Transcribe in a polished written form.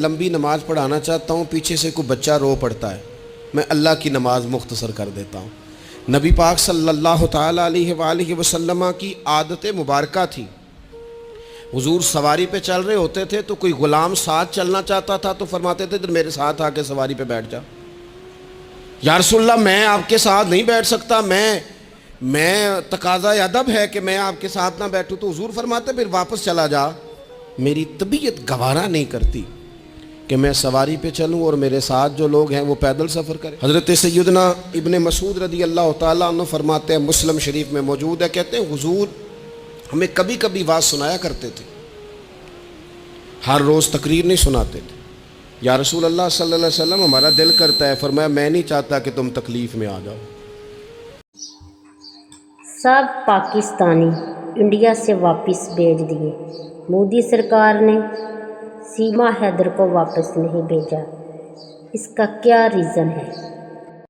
لمبی نماز پڑھانا چاہتا ہوں، پیچھے سے کوئی بچہ رو پڑتا ہے، میں اللہ کی نماز مختصر کر دیتا ہوں۔ نبی پاک صلی اللہ تعالیٰ علیہ وآلہ وسلم کی عادت مبارکہ تھی، حضور سواری پہ چل رہے ہوتے تھے تو کوئی غلام ساتھ چلنا چاہتا تھا تو فرماتے تھے تو میرے ساتھ آ کے سواری پہ بیٹھ جا۔ یا رسول اللہ میں آپ کے ساتھ نہیں بیٹھ سکتا، میں تقاضا ادب ہے کہ میں آپ کے ساتھ نہ بیٹھوں، تو حضور فرماتے پھر واپس چلا جا، میری طبیعت گوارا نہیں کرتی کہ میں سواری پہ چلوں اور میرے ساتھ جو لوگ ہیں وہ پیدل سفر کریں۔ حضرت سیدنا ابن مسعود رضی اللہ تعالیٰ عنہ فرماتے ہیں، مسلم شریف میں موجود ہے، کہتے ہیں حضور ہمیں کبھی کبھی واز سنایا کرتے تھے، ہر روز تقریر نہیں سناتے تھے۔ یا رسول اللہ صلی اللہ علیہ وسلم ہمارا دل کرتا ہے، فرمایا میں نہیں چاہتا کہ تم تکلیف میں آ جاؤ۔ سب پاکستانی انڈیا سے واپس بھیج دیے، مودی سرکار نے سیما حیدر کو واپس نہیں بھیجا، اس کا کیا ریزن ہے؟